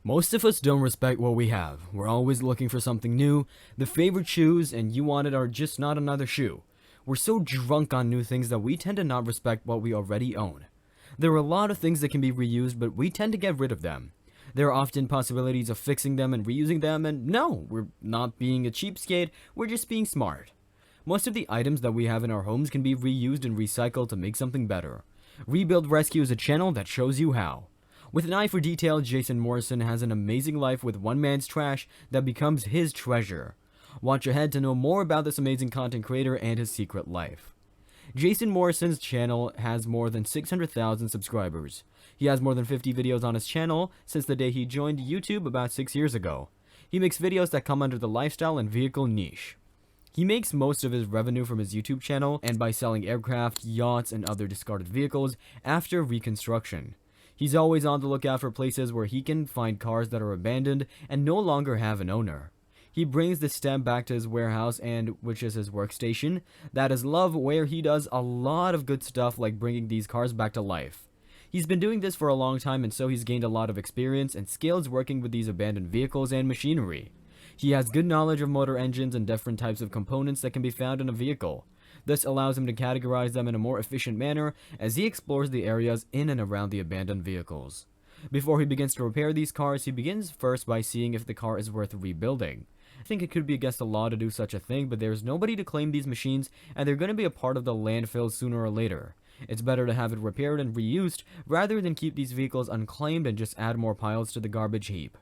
Most of us don't respect what we have. We're always looking for something new. The favorite shoes and you want it are just not another shoe. We're so drunk on new things that we tend to not respect what we already own. There are a lot of things that can be reused, but we tend to get rid of them. There are often possibilities of fixing them and reusing them, and no, we're not being a cheapskate, we're just being smart. Most of the items that we have in our homes can be reused and recycled to make something better. Rebuild Rescue is a channel that shows you how. With an eye for detail, Jason Morrison has an amazing life with one man's trash that becomes his treasure. Watch ahead to know more about this amazing content creator and his secret life. Jason Morrison's channel has more than 600,000 subscribers. He has more than 50 videos on his channel since the day he joined YouTube about 6 years ago. He makes videos that come under the lifestyle and vehicle niche. He makes most of his revenue from his YouTube channel and by selling aircraft, yachts, and other discarded vehicles after reconstruction. He's always on the lookout for places where he can find cars that are abandoned and no longer have an owner. He brings the stamp back to his warehouse which is his workstation. That is love, where he does a lot of good stuff like bringing these cars back to life. He's been doing this for a long time, and so he's gained a lot of experience and skills working with these abandoned vehicles and machinery. He has good knowledge of motor engines and different types of components that can be found in a vehicle. This allows him to categorize them in a more efficient manner as he explores the areas in and around the abandoned vehicles. Before he begins to repair these cars, he begins first by seeing if the car is worth rebuilding. I think it could be against the law to do such a thing, but there's nobody to claim these machines, and they're going to be a part of the landfill sooner or later. It's better to have it repaired and reused rather than keep these vehicles unclaimed and just add more piles to the garbage heap.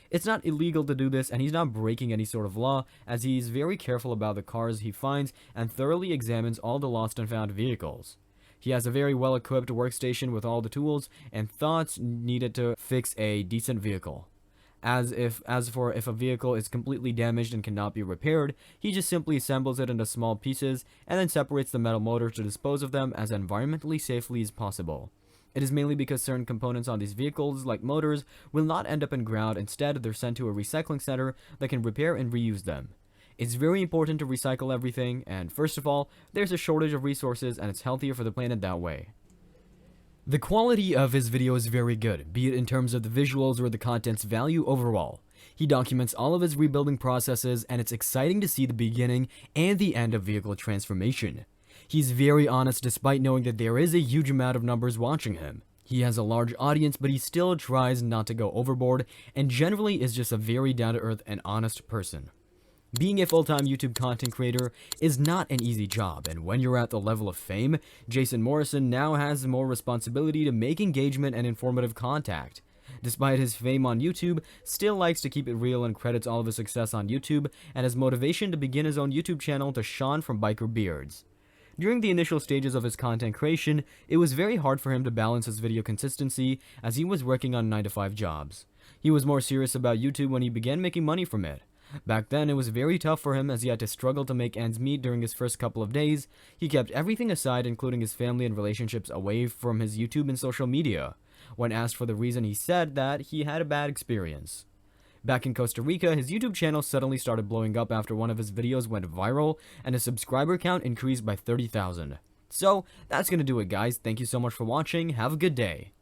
It's not illegal to do this, and he's not breaking any sort of law, as he's very careful about the cars he finds and thoroughly examines all the lost and found vehicles. He has a very well-equipped workstation with all the tools and thoughts needed to fix a decent vehicle. As for if a vehicle is completely damaged and cannot be repaired, he just simply assembles it into small pieces and then separates the metal motors to dispose of them as environmentally safely as possible. It is mainly because certain components on these vehicles, like motors, will not end up in ground. Instead, they're sent to a recycling center that can repair and reuse them. It's very important to recycle everything, and first of all, there's a shortage of resources and it's healthier for the planet that way. The quality of his video is very good, be it in terms of the visuals or the content's value overall. He documents all of his rebuilding processes, and it's exciting to see the beginning and the end of vehicle transformation. He's very honest despite knowing that there is a huge amount of numbers watching him. He has a large audience, but he still tries not to go overboard and generally is just a very down-to-earth and honest person. Being a full-time YouTube content creator is not an easy job, and when you're at the level of fame, Jason Morrison now has more responsibility to make engagement and informative contact. Despite his fame on YouTube, still likes to keep it real and credits all of his success on YouTube and his motivation to begin his own YouTube channel to Sean from Biker Beards. During the initial stages of his content creation, it was very hard for him to balance his video consistency as he was working on 9-to-5 jobs. He was more serious about YouTube when he began making money from it. Back then, it was very tough for him as he had to struggle to make ends meet during his first couple of days. He kept everything aside, including his family and relationships, away from his YouTube and social media. When asked for the reason, he said that he had a bad experience. Back in Costa Rica, his YouTube channel suddenly started blowing up after one of his videos went viral and his subscriber count increased by 30,000. So, that's gonna do it, guys. Thank you so much for watching. Have a good day.